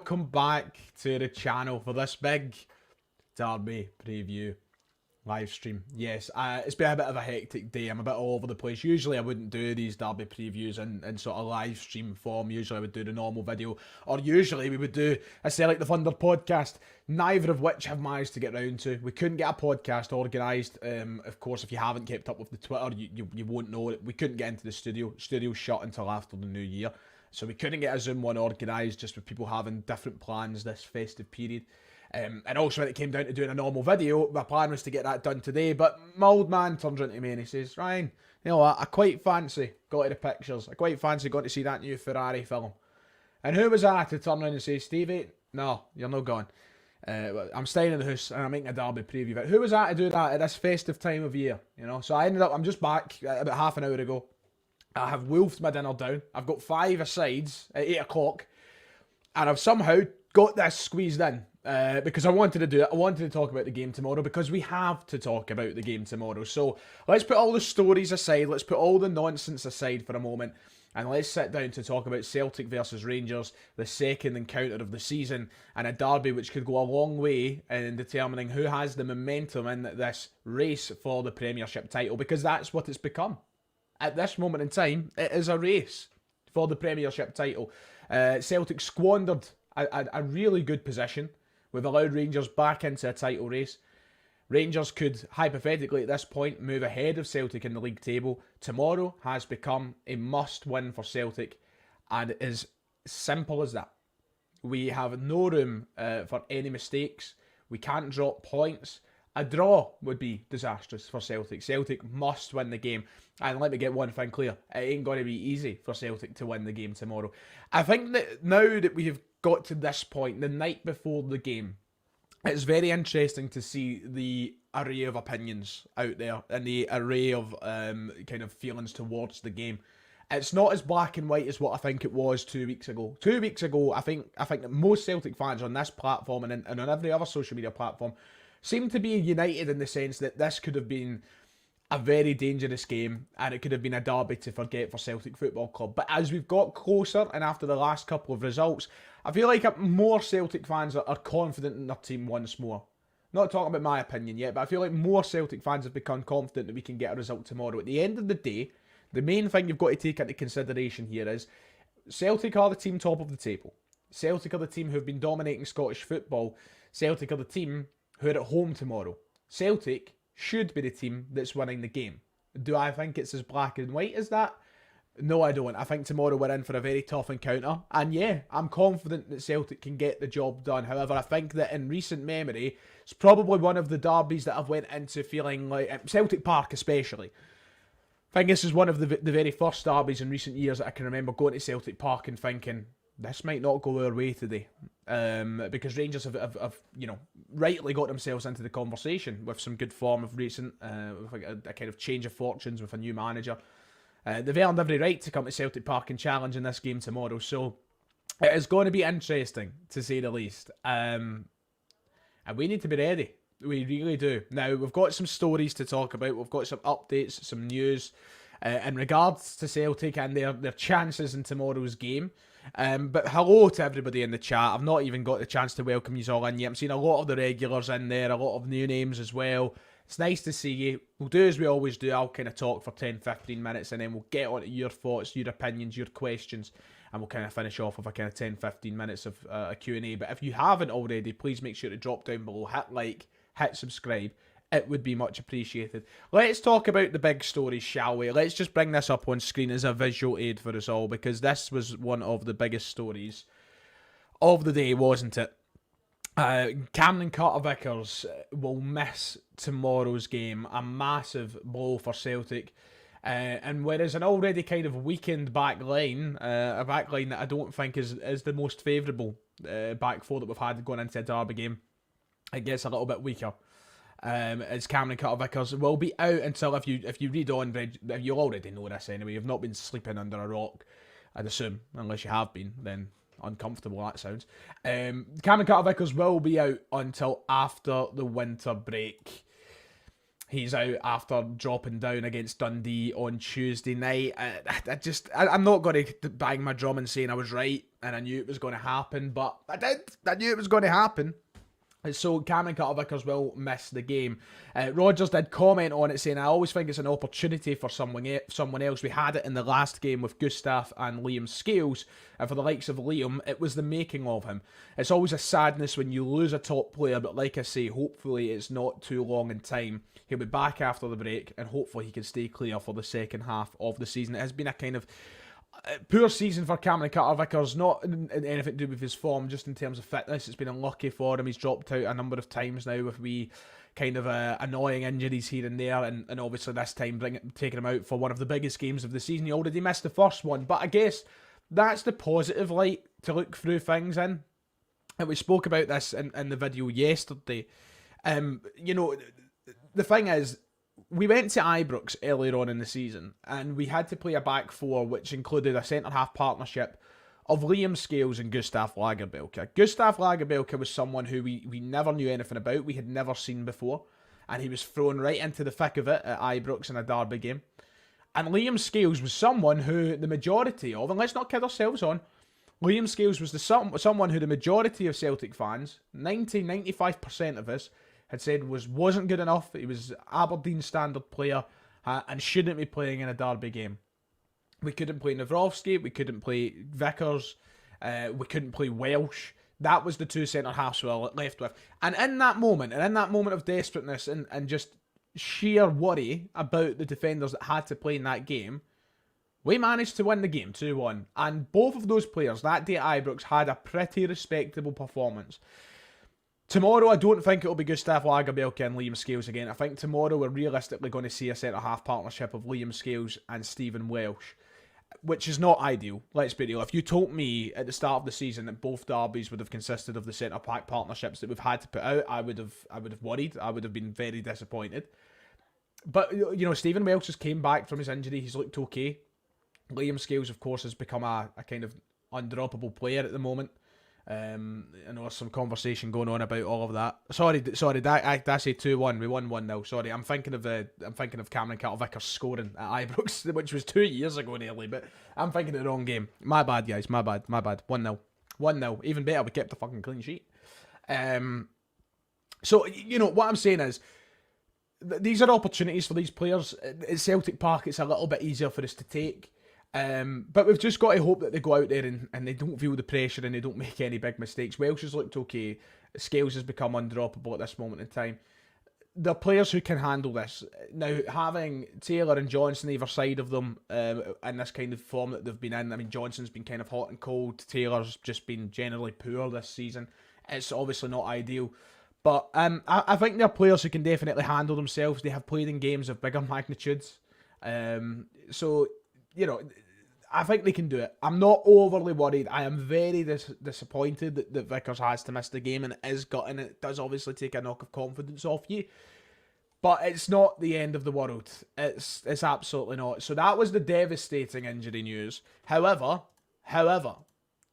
welcome back to the channel for this big derby preview live stream. Yes, it's been a bit of a hectic day. I'm a bit all over the place. Usually I wouldn't do these derby previews in sort of live stream form. Usually I would do the normal video, or usually we would do a Celtic the Thunder podcast, neither of which I've managed to get round to. We couldn't get a podcast organised. Of course, if you haven't kept up with the Twitter, you won't know it. We couldn't get into the studio. Studio's shut until after the new year. So we couldn't get a Zoom one organised, just with people having different plans this festive period. And also when it came down to doing a normal video, my plan was to get that done today, but my old man turns into me and he says, Ryan, you know what, I quite fancy, got to the pictures, I quite fancy going to see that new Ferrari film. And who was I to turn around and say, Stevie, no, you're not going. I'm staying in the house and I'm making a derby preview. But who was I to do that at this festive time of year? You know, so I'm just back about half an hour ago. I have wolfed my dinner down. I've got 5 asides at 8 o'clock. And I've somehow got this squeezed in. Because I wanted to do it. I wanted to talk about the game tomorrow because we have to talk about the game tomorrow. So let's put all the stories aside. Let's put all the nonsense aside for a moment. And let's sit down to talk about Celtic versus Rangers, the second encounter of the season, and a derby which could go a long way in determining who has the momentum in this race for the Premiership title. Because that's what it's become. At this moment in time, it is a race for the Premiership title. Celtic squandered a really good position. We've allowed Rangers back into a title race. Rangers could, hypothetically at this point, move ahead of Celtic in the league table. Tomorrow has become a must-win for Celtic, and it is simple as that. We have no room for any mistakes. We can't drop points. A draw would be disastrous for Celtic. Celtic must win the game. And let me get one thing clear. It ain't going to be easy for Celtic to win the game tomorrow. I think that now that we have got to this point, the night before the game, it's very interesting to see the array of opinions out there and the array of kind of feelings towards the game. It's not as black and white as what I think it was 2 weeks ago. 2 weeks ago, I think that most Celtic fans on this platform and on every other social media platform seem to be united in the sense that this could have been a very dangerous game and it could have been a derby to forget for Celtic Football Club. But as we've got closer and after the last couple of results, I feel like more Celtic fans are confident in their team once more. Not talking about my opinion yet, but I feel like more Celtic fans have become confident that we can get a result tomorrow. At the end of the day, the main thing you've got to take into consideration here is Celtic are the team top of the table. Celtic are the team who have been dominating Scottish football. Celtic are the team who are at home tomorrow. Celtic should be the team that's winning the game. Do I think it's as black and white as that? No, I don't. I think tomorrow we're in for a very tough encounter. And yeah, I'm confident that Celtic can get the job done. However, I think that in recent memory, it's probably one of the derbies that I've went into feeling like, Celtic Park especially. I think this is one of the very first derbies in recent years that I can remember going to Celtic Park and thinking, this might not go our way today. Because Rangers have rightly got themselves into the conversation with some good form of recent, with a kind of change of fortunes with a new manager. They've earned every right to come to Celtic Park and challenge in this game tomorrow. So it is going to be interesting, to say the least. And we need to be ready. We really do. Now, we've got some stories to talk about. We've got some updates, some news in regards to Celtic and their chances in tomorrow's game. But hello to everybody in the chat. I've not even got the chance to welcome you all in yet. I'm seeing a lot of the regulars in there, a lot of new names as well. It's nice to see you. We'll do as we always do. I'll kind of talk for 10-15 minutes and then we'll get on to your thoughts, your opinions, your questions, and we'll kind of finish off with a kind of 10-15 minutes of a Q&A. But if you haven't already, please make sure to drop down below, hit like, hit subscribe. It would be much appreciated. Let's talk about the big stories, shall we? Let's just bring this up on screen as a visual aid for us all, because this was one of the biggest stories of the day, wasn't it? Cameron Carter-Vickers will miss tomorrow's game. A massive blow for Celtic. And whereas an already kind of weakened back line, a back line that I don't think is the most favourable back four that we've had going into a derby game, it gets a little bit weaker. As Cameron Carter-Vickers will be out until, if you read on, you already know this anyway, you've not been sleeping under a rock, I'd assume, unless you have been, then uncomfortable that sounds. Cameron Carter-Vickers will be out until after the winter break. He's out after dropping down against Dundee on Tuesday night. I'm not going to bang my drum and saying I was right and I knew it was going to happen, but I did. I knew it was going to happen. So Cameron Carter-Vickers will miss the game. Rodgers did comment on it saying, I always think it's an opportunity for someone else. We had it in the last game with Gustav and Liam Scales, and for the likes of Liam, it was the making of him. It's always a sadness when you lose a top player, but like I say, hopefully it's not too long in time. He'll be back after the break, and hopefully he can stay clear for the second half of the season. It has been a kind of poor season for Cameron Carter-Vickers, not in anything to do with his form, just in terms of fitness. It's been unlucky for him. He's dropped out a number of times now with wee kind of annoying injuries here and there, and obviously this time taking him out for one of the biggest games of the season. He already missed the first one, but I guess that's the positive light to look through things in. And we spoke about this in the video yesterday. The thing is, we went to Ibrox earlier on in the season, and we had to play a back four, which included a centre-half partnership of Liam Scales and Gustav Lagerbielke. Gustav Lagerbielke was someone who we never knew anything about, we had never seen before, and he was thrown right into the thick of it at Ibrox in a derby game. And Liam Scales was someone who the majority of, and let's not kid ourselves on, Liam Scales was someone who the majority of Celtic fans, 95% of us, had said wasn't good enough. He was Aberdeen standard player and shouldn't be playing in a derby game. We couldn't play Nawrowski, we couldn't play Vickers, we couldn't play Welsh. That was the two centre halves we were left with. And in that moment of desperateness and just sheer worry about the defenders that had to play in that game, we managed to win the game 2-1. And both of those players that day at Ibrox had a pretty respectable performance. Tomorrow, I don't think it'll be Gustav Lagerbielke and Liam Scales again. I think tomorrow we're realistically going to see a centre-half partnership of Liam Scales and Stephen Welsh, which is not ideal, let's be real. If you told me at the start of the season that both derbies would have consisted of the centre-back partnerships that we've had to put out, I would have worried. I would have been very disappointed. But, Stephen Welsh has came back from his injury. He's looked okay. Liam Scales, of course, has become a kind of undroppable player at the moment. I know there's some conversation going on about all of that. Sorry, did I say 2-1? We won 1-0. Sorry, I'm thinking of Cameron Carter-Vickers scoring at Ibrox, which was 2 years ago nearly, but I'm thinking of the wrong game. My bad, guys. My bad. 1-0. 1-0. Even better, we kept a fucking clean sheet. So, what I'm saying is, these are opportunities for these players. At Celtic Park, it's a little bit easier for us to take. But we've just got to hope that they go out there and they don't feel the pressure and they don't make any big mistakes. Welsh has looked okay. Scales has become undroppable at this moment in time. They're players who can handle this. Now, having Taylor and Johnson either side of them in this kind of form that they've been in, I mean, Johnson's been kind of hot and cold. Taylor's just been generally poor this season. It's obviously not ideal. But I think they're players who can definitely handle themselves. They have played in games of bigger magnitudes. I think they can do it. I'm not overly worried. I am very disappointed that Vickers has to miss the game, and it is gutting. It does obviously take a knock of confidence off you. But it's not the end of the world. It's absolutely not. So that was the devastating injury news. However,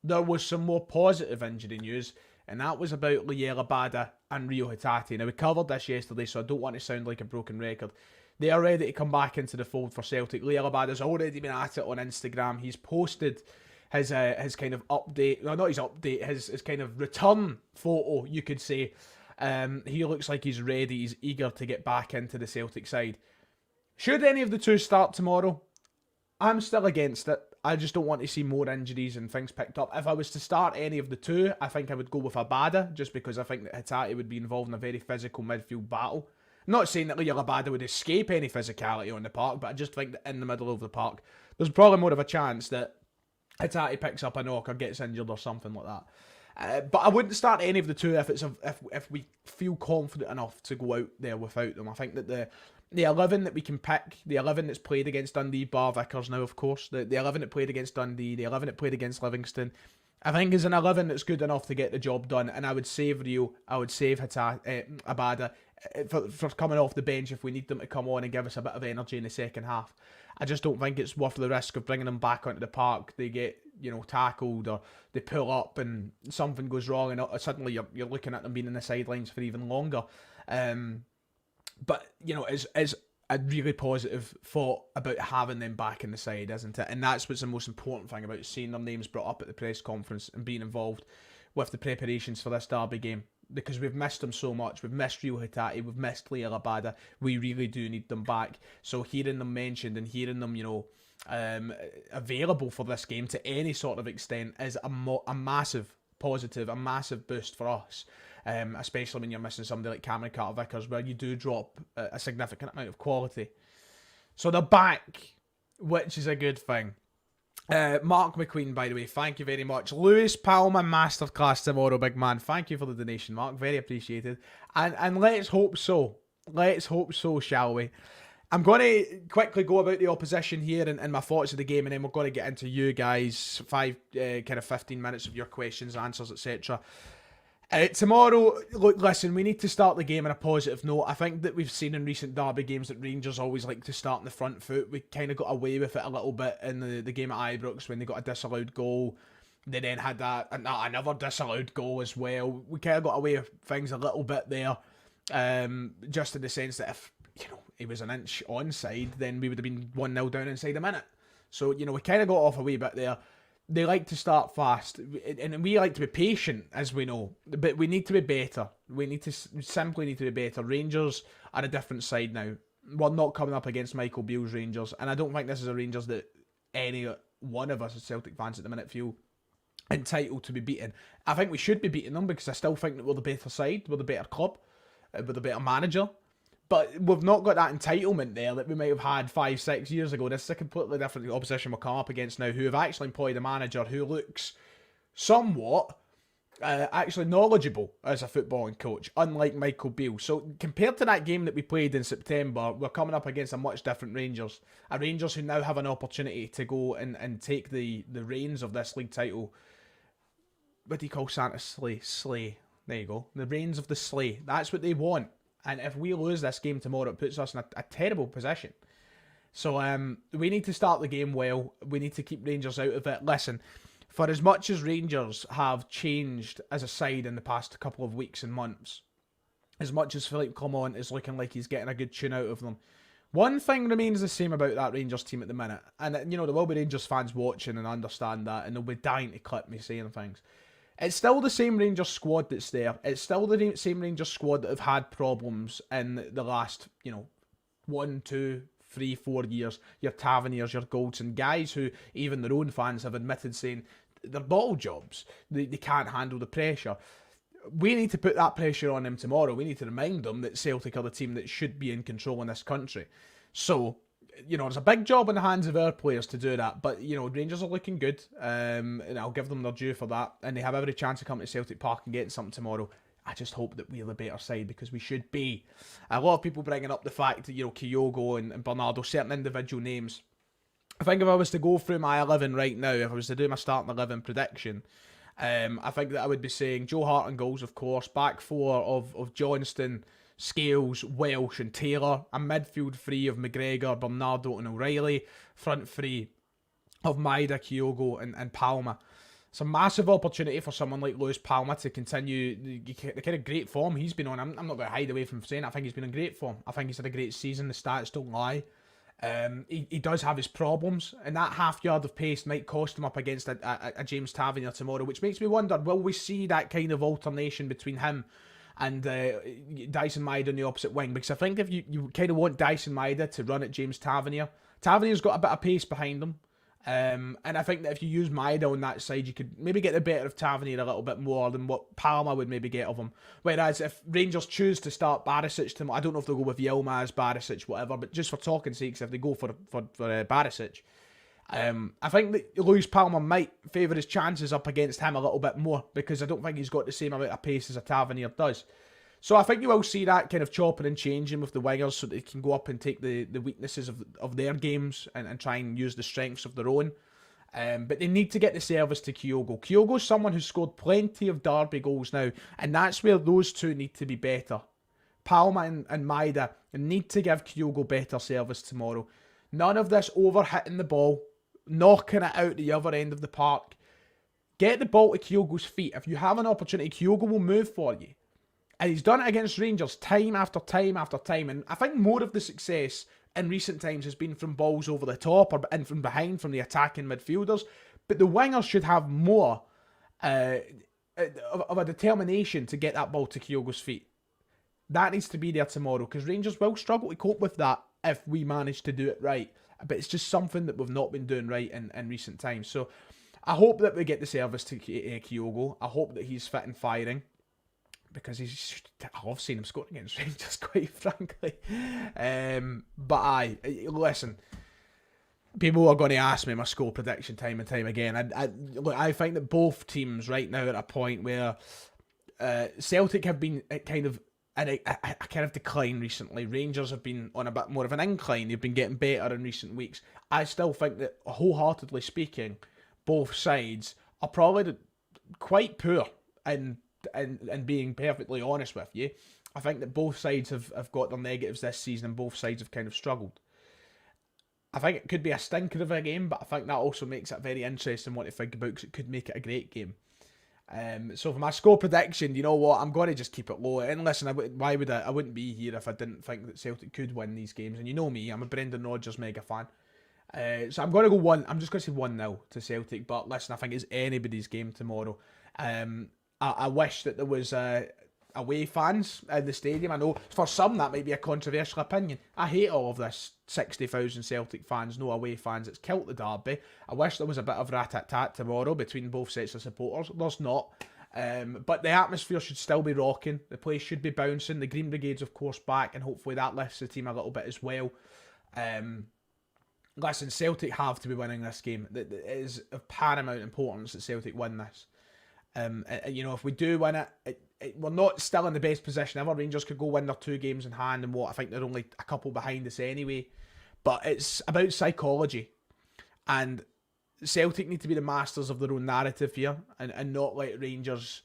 there was some more positive injury news, and that was about Liel Abada and Rio Hatate. Now, we covered this yesterday, so I don't want to sound like a broken record. They are ready to come back into the fold for Celtic. Liel Abada's already been at it on Instagram. He's posted his kind of update, no, not his update, his kind of return photo, you could say. He looks like he's ready. He's eager to get back into the Celtic side. Should any of the two start tomorrow? I'm still against it. I just don't want to see more injuries and things picked up. If I was to start any of the two, I think I would go with Abada, just because I think that Hatate would be involved in a very physical midfield battle. I'm not saying that Liel Abada would escape any physicality on the park, but I just think that in the middle of the park, there's probably more of a chance that Hatate picks up a knock or gets injured or something like that. But I wouldn't start any of the two if we feel confident enough to go out there without them. I think that the 11 that we can pick, the 11 that's played against Dundee, bar Vickers now, of course, the 11 that played against Dundee, the 11 that played against Livingston, I think is an 11 that's good enough to get the job done. And I would save Rio, I would save Abada for coming off the bench if we need them to come on and give us a bit of energy in the second half. I just don't think it's worth the risk of bringing them back onto the park. They get, tackled, or they pull up and something goes wrong, and suddenly you're looking at them being in the sidelines for even longer. But, it's a really positive thought about having them back in the side, isn't it? And that's what's the most important thing about seeing their names brought up at the press conference and being involved with the preparations for this derby game. Because we've missed them so much. We've missed Rio Hatate, we've missed Leo Abada. We really do need them back. So hearing them mentioned and hearing them, available for this game to any sort of extent is a massive positive, a massive boost for us. Especially when you're missing somebody like Cameron Carter-Vickers, where you do drop a significant amount of quality. So they're back, which is a good thing. Mark McQueen, by the way, thank you very much. Lewis Palmer Masterclass tomorrow, big man. Thank you for the donation, Mark. Very appreciated. And let's hope so. Let's hope so, shall we? I'm going to quickly go about the opposition here and my thoughts of the game, and then we're going to get into you guys. 15 minutes of your questions, answers, etc. Tomorrow, look, listen, we need to start the game on a positive note. I think that we've seen in recent derby games that Rangers always like to start on the front foot. We kind of got away with it a little bit in the game at Ibrox when they got a disallowed goal. They then had another disallowed goal as well. We kind of got away with things a little bit there, just in the sense that if he was an inch onside, then we would have been 1-0 down inside a minute. So, we kind of got off a wee bit there. They like to start fast, and we like to be patient, as we know. But we need to be better. We simply need to be better. Rangers are a different side now. We're not coming up against Michael Beale's Rangers, and I don't think this is a Rangers that any one of us as Celtic fans at the minute feel entitled to be beaten. I think we should be beating them because I still think that we're the better side, we're the better club, we're the better manager. But we've not got that entitlement there that we might have had 5-6 years ago. This is a completely different opposition we're coming up against now, who have actually employed a manager who looks somewhat actually knowledgeable as a footballing coach, unlike Michael Beale. So compared to that game that we played in September, we're coming up against a much different Rangers. A Rangers who now have an opportunity to go and take the reins of this league title. What do you call Santa Slay? Slay. There you go. The reins of the sleigh. That's what they want. And if we lose this game tomorrow, it puts us in a terrible position. So we need to start the game well. We need to keep Rangers out of it. Listen, for as much as Rangers have changed as a side in the past couple of weeks and months, as much as Philippe Clement is looking like he's getting a good tune out of them, one thing remains the same about that Rangers team at the minute. And, there will be Rangers fans watching and understand that, and they'll be dying to clip me saying things. It's still the same Rangers squad that's there. It's still the same Rangers squad that have had problems in the last, 1, 2, 3, 4 years. Your Taverniers, your Goldson, guys who even their own fans have admitted saying they're bottle jobs. They can't handle the pressure. We need to put that pressure on them tomorrow. We need to remind them that Celtic are the team that should be in control in this country. So, there's a big job in the hands of our players to do that. But, Rangers are looking good. And I'll give them their due for that. And they have every chance to come to Celtic Park and get something tomorrow. I just hope that we're the better side because we should be. A lot of people bringing up the fact that, Kyogo and Bernardo, certain individual names. I think if I was to go through my 11 right now, if I was to do my starting 11 prediction, I think that I would be saying Joe Hart and goals, of course. Back four of Johnston, Scales, Welsh and Taylor. A midfield three of McGregor, Bernardo and O'Reilly. Front three of Maida, Kyogo and Palma. It's a massive opportunity for someone like Lewis Palma to continue the kind of great form he's been on. I'm not going to hide away from saying it. I think he's been in great form. I think he's had a great season. The stats don't lie. He does have his problems, and that half yard of pace might cost him up against a James Tavernier tomorrow, which makes me wonder, will we see that kind of alternation between him and Dyson Maeda on the opposite wing? Because I think if you kind of want Dyson Maeda to run at James Tavernier, Tavernier's got a bit of pace behind him. And I think that if you use Maeda on that side, you could maybe get the better of Tavernier a little bit more than what Palma would maybe get of him. Whereas if Rangers choose to start Barisic tomorrow, I don't know if they'll go with Yilmaz, Barisic, whatever, but just for talking sakes, if they go for Barisic, I think that Lewis Palma might favour his chances up against him a little bit more because I don't think he's got the same amount of pace as a Tavernier does. So I think you will see that kind of chopping and changing with the wingers so that they can go up and take the weaknesses of their games and try and use the strengths of their own. But they need to get the service to Kyogo. Kyogo's someone who's scored plenty of derby goals now, and that's where those two need to be better. Palma and Maeda need to give Kyogo better service tomorrow. None of this over-hitting the ball, knocking it out the other end of the park. Get the ball to Kyogo's feet. If you have an opportunity, Kyogo will move for you. And he's done it against Rangers time after time after time. And I think more of the success in recent times has been from balls over the top or in from behind from the attacking midfielders. But the wingers should have more of a determination to get that ball to Kyogo's feet. That needs to be there tomorrow, because Rangers will struggle to cope with that if we manage to do it right. But it's just something that we've not been doing right in recent times. So I hope that we get the service to Kyogo. I hope that he's fit and firing, because I love seeing him scoring against Rangers, quite frankly. But listen, people are going to ask me my score prediction time and time again. I think that both teams right now are at a point where Celtic have been kind of in a kind of decline recently. Rangers have been on a bit more of an incline. They've been getting better in recent weeks. I still think that, wholeheartedly speaking, both sides are probably quite poor in being perfectly honest with you. I think that both sides have got their negatives this season, and both sides have kind of struggled. I think it could be a stinker of a game, but I think that also makes it very interesting what to think about, because it could make it a great game. So for my score prediction, you know what, I'm going to just keep it low. And listen, I wouldn't be here if I didn't think that Celtic could win these games. And you know me, I'm a Brendan Rodgers mega fan. So I'm going to go 1. I'm just going to say 1-0 to Celtic. But listen, I think it's anybody's game tomorrow. I wish that there was away fans in the stadium. I know for some that might be a controversial opinion. I hate all of this 60,000 Celtic fans, no away fans. It's killed the derby. I wish there was a bit of rat-tat-tat tomorrow between both sets of supporters. There's not. But the atmosphere should still be rocking. The place should be bouncing. The Green Brigade's, of course, back, and hopefully that lifts the team a little bit as well. Listen, Celtic have to be winning this game. It is of paramount importance that Celtic win this. If we do win it, we're not still in the best position ever. Rangers could go win their 2 games in hand, and I think they're only a couple behind us anyway. But it's about psychology, and Celtic need to be the masters of their own narrative here, and not let Rangers,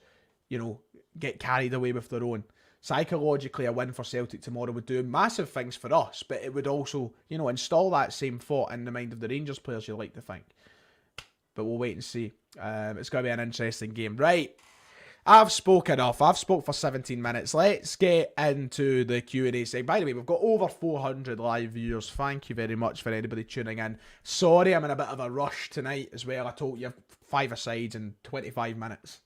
get carried away with their own. Psychologically, a win for Celtic tomorrow would do massive things for us, but it would also, install that same thought in the mind of the Rangers players, you like to think. But we'll wait and see. It's going to be an interesting game. Right, I've spoken enough. I've spoke for 17 minutes. Let's get into the Q&A segment. By the way, we've got over 400 live viewers. Thank you very much for anybody tuning in. Sorry, I'm in a bit of a rush tonight as well. I told you 5 asides in 25 minutes.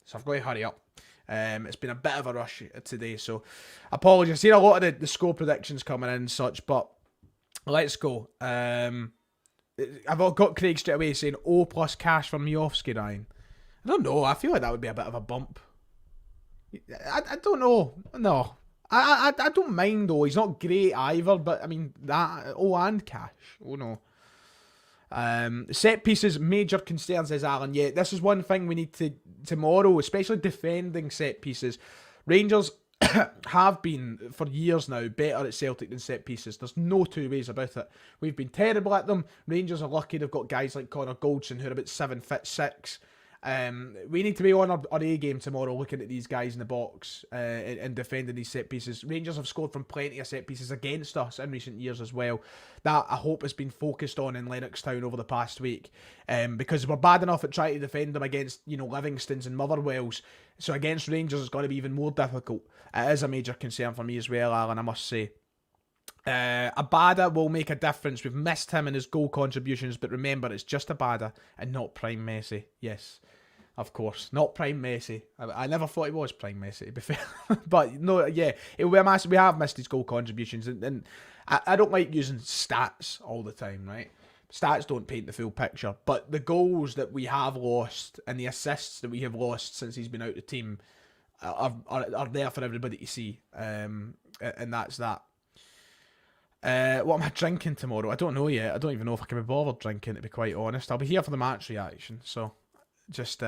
So I've got to hurry up. It's been a bit of a rush today, so apologies. I've seen a lot of the score predictions coming in and such, but let's go. I've got Craig straight away saying O+ cash for Miovski, Ryan. I don't know. I feel like that would be a bit of a bump. I don't know. No. I don't mind though. He's not great either, but I mean that O and cash. Oh no. Set pieces, major concerns, says Alan. Yeah, this is one thing we need to tomorrow, especially defending set pieces. Rangers have been for years now better at Celtic than set pieces. There's no two ways about it. We've been terrible at them. Rangers are lucky they've got guys like Connor Goldson who are about 7'6". We need to be on our A game tomorrow, looking at these guys in the box and defending these set pieces. Rangers have scored from plenty of set pieces against us in recent years as well. That I hope has been focused on in Lennoxtown over the past week, because we're bad enough at trying to defend them against Livingstones and Motherwells. So against Rangers it's going to be even more difficult. It is a major concern for me as well, Alan, I must say. Abada will make a difference. We've missed him and his goal contributions, but remember, it's just Abada and not Prime Messi. Yes, of course, not Prime Messi. I never thought he was Prime Messi, to be fair. But no, yeah, it will be a massive. We have missed his goal contributions, and I don't like using stats all the time, right? Stats don't paint the full picture, but the goals that we have lost and the assists that we have lost since he's been out of the team are there for everybody to see, and that's that. What am I drinking tomorrow? I don't know yet. I don't even know if I can be bothered drinking, to be quite honest. I'll be here for the match reaction, so just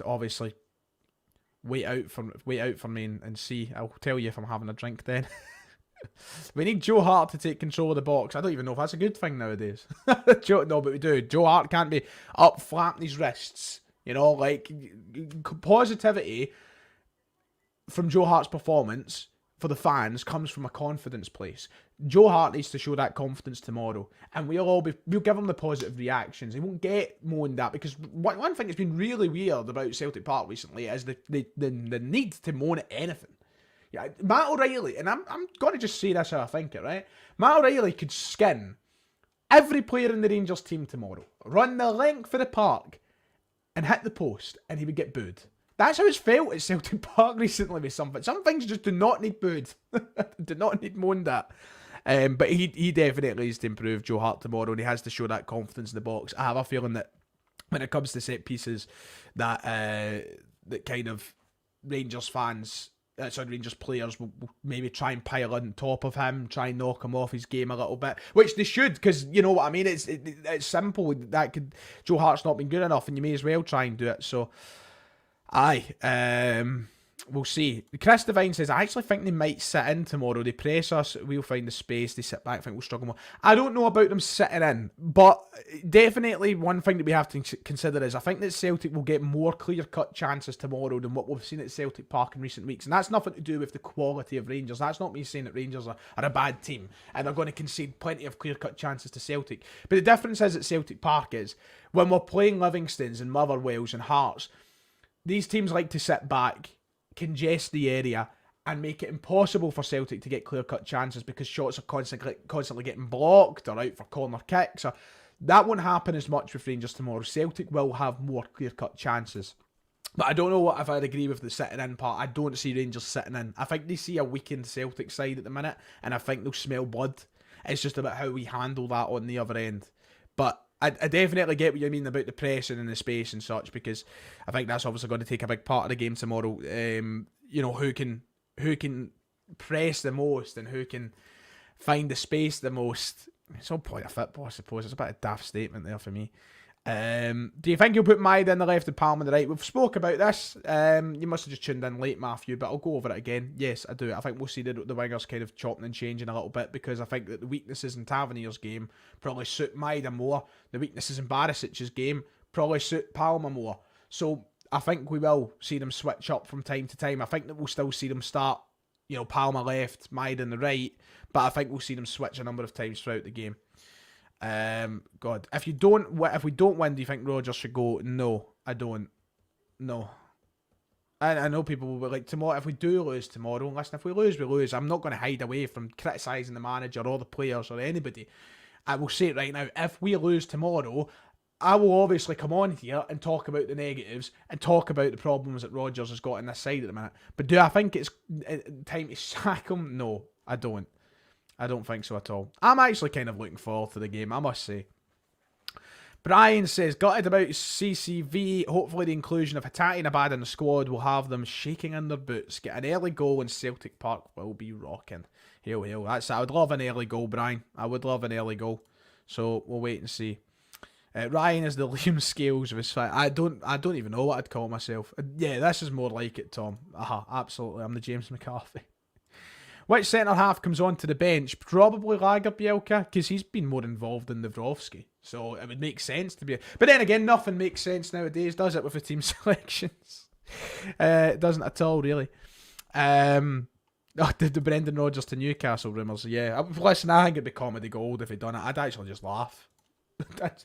obviously wait out for me and see. I'll tell you if I'm having a drink then. We need Joe Hart to take control of the box. I don't even know if that's a good thing nowadays. No, but we do. Joe Hart can't be up flapping his wrists. Like positivity from Joe Hart's performance for the fans comes from a confidence place. Joe Hart needs to show that confidence tomorrow, and we'll give him the positive reactions. He won't get moaned at, because one thing that's been really weird about Celtic Park recently is the need to moan at anything. Yeah, Matt O'Reilly, and I'm going to just say this how I think it, right? Matt O'Reilly could skin every player in the Rangers team tomorrow, run the length of the park, and hit the post, and he would get booed. That's how it's felt at Celtic Park recently with something. Some things just do not need booed. Do not need moaned at. But he definitely needs to improve, Joe Hart, tomorrow, and he has to show that confidence in the box. I have a feeling that when it comes to set pieces, that kind of Rangers fans, Rangers players will maybe try and pile on top of him, try and knock him off his game a little bit, which they should, because you know what I mean. It's simple. Joe Hart's not been good enough, and you may as well try and do it. So. We'll see. Chris Devine says, I actually think they might sit in tomorrow. They press us, we'll find the space. They sit back, I think we'll struggle more. I don't know about them sitting in, but definitely one thing that we have to consider is I think that Celtic will get more clear-cut chances tomorrow than what we've seen at Celtic Park in recent weeks. And that's nothing to do with the quality of Rangers. That's not me saying that Rangers are a bad team and they're going to concede plenty of clear-cut chances to Celtic. But the difference is at Celtic Park is when we're playing Livingstones and Motherwells and Hearts, these teams like to sit back, congest the area, and make it impossible for Celtic to get clear-cut chances because shots are constantly getting blocked or out for corner kicks. So that won't happen as much with Rangers tomorrow. Celtic will have more clear-cut chances. But I don't know if I'd agree with the sitting in part. I don't see Rangers sitting in. I think they see a weakened Celtic side at the minute, and I think they'll smell blood. It's just about how we handle that on the other end. But I definitely get what you mean about the pressing and the space and such, because I think that's obviously going to take a big part of the game tomorrow. Who can press the most and who can find the space the most. It's all point of football, I suppose. It's a bit of a daft statement there for me. Do you think you'll put Maida on the left and Palm on the right? We've spoke about this. You must have just tuned in late, Matthew, but I'll go over it again. Yes, I do. I think we'll see the wingers kind of chopping and changing a little bit, because I think that the weaknesses in Tavernier's game probably suit Maida more. The weaknesses in Barisic's game probably suit Palma more. So I think we will see them switch up from time to time. I think that we'll still see them start, Palma left, Maida on the right, but I think we'll see them switch a number of times throughout the game. God, if we don't win, do you think Rodgers should go? No, I don't. No. I know people will be like, tomorrow, if we do lose tomorrow, listen, if we lose. I'm not going to hide away from criticising the manager or the players or anybody. I will say it right now, if we lose tomorrow, I will obviously come on here and talk about the negatives and talk about the problems that Rodgers has got in this side at the minute. But do I think it's time to sack him? No, I don't. I don't think so at all. I'm actually kind of looking forward to the game, I must say. Brian says, gutted about CCV. Hopefully the inclusion of Hatate and Abada in the squad will have them shaking in their boots. Get an early goal and Celtic Park will be rocking. Hail, hail. I would love an early goal, Brian. I would love an early goal. So we'll wait and see. Ryan is the Liam Scales of his fight. I don't even know what I'd call myself. Yeah, this is more like it, Tom. Absolutely. I'm the James McCarthy. Which centre-half comes onto the bench? Probably Lagerbielke, because he's been more involved than Nawrowski. So it would make sense to be... But then again, nothing makes sense nowadays, does it, with the team selections? It doesn't at all, really. The Brendan Rodgers to Newcastle rumours, yeah. Listen, I think it'd be comedy gold if he'd done it. I'd actually just laugh.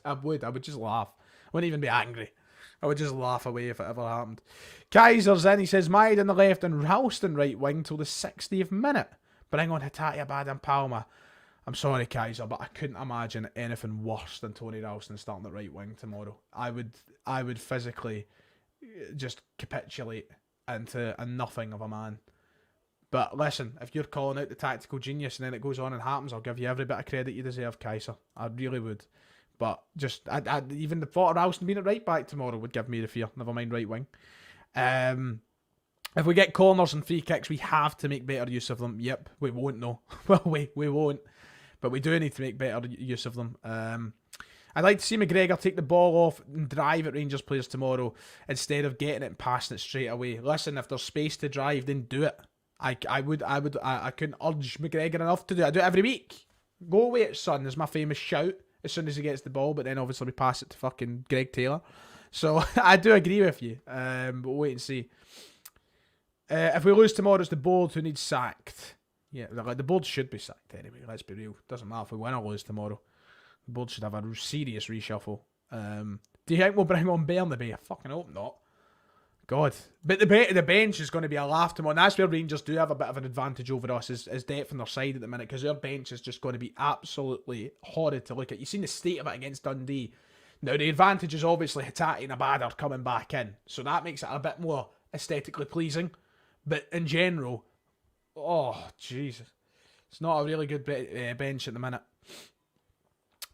I would just laugh. I wouldn't even be angry. I would just laugh away if it ever happened. Kaiser's in. He says, Maid on the left and Ralston right wing till the 60th minute. Bring on Hatate, Abada and Palma. I'm sorry, Kaiser, but I couldn't imagine anything worse than Tony Ralston starting at right wing tomorrow. I would physically just capitulate into a nothing of a man. But listen, if you're calling out the tactical genius and then it goes on and happens, I'll give you every bit of credit you deserve, Kaiser. I really would. But just, even the thought of Ralston being at right back tomorrow would give me the fear. Never mind right wing. If we get corners and free kicks, we have to make better use of them. Yep, we won't though. Well, we won't. But we do need to make better use of them. I'd like to see McGregor take the ball off and drive at Rangers players tomorrow instead of getting it and passing it straight away. Listen, if there's space to drive, then do it. I couldn't urge McGregor enough to do it. I do it every week. Go away, son, is my famous shout as soon as he gets the ball, but then obviously we pass it to fucking Greg Taylor. So I do agree with you, but we'll wait and see. If we lose tomorrow, it's the board who needs sacked. Yeah, the board should be sacked anyway. Let's be real. Doesn't matter if we win or lose tomorrow. The board should have a serious reshuffle. Do you think we'll bring on Bernabei? I fucking hope not. God. But the bench is going to be a laugh tomorrow. And that's where Rangers do have a bit of an advantage over us, is depth on their side at the minute, because their bench is just going to be absolutely horrid to look at. You've seen the state of it against Dundee. Now, the advantage is obviously Hatate and Abada are coming back in, so that makes it a bit more aesthetically pleasing. But in general, oh, Jesus. It's not a really good bench at the minute.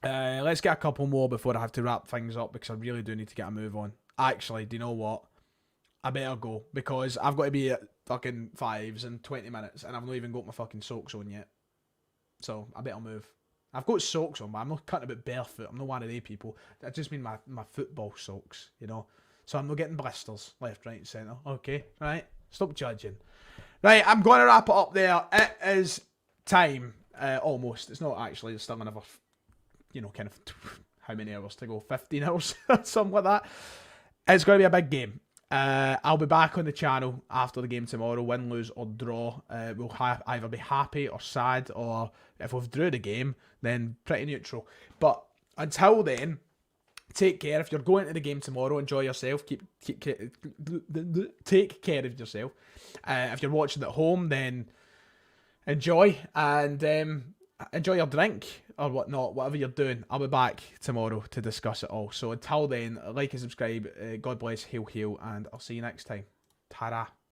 Let's get a couple more before I have to wrap things up, because I really do need to get a move on. Actually, do you know what? I better go, because I've got to be at fucking 5s in 20 minutes, and I've not even got my fucking socks on yet. So, I better move. I've got socks on, but I'm not cutting about barefoot. I'm not one of they people. I just mean my football socks, you know. So I'm not getting blisters left, right, and centre. Okay, right? Stop judging. Right, I'm going to wrap it up there. It is time, almost. It's not actually. It's still another, kind of, how many hours to go? 15 hours? Something like that. It's going to be a big game. I'll be back on the channel after the game tomorrow, win, lose or draw. We'll either be happy or sad, or if we've drew the game, then pretty neutral. But until then, take care. If you're going to the game tomorrow, enjoy yourself. Take care of yourself. If you're watching at home, then enjoy, and enjoy your drink or whatnot, whatever you're doing. I'll be back tomorrow to discuss it all. So until then, like and subscribe. God bless, hail, hail, and I'll see you next time. Ta-ra.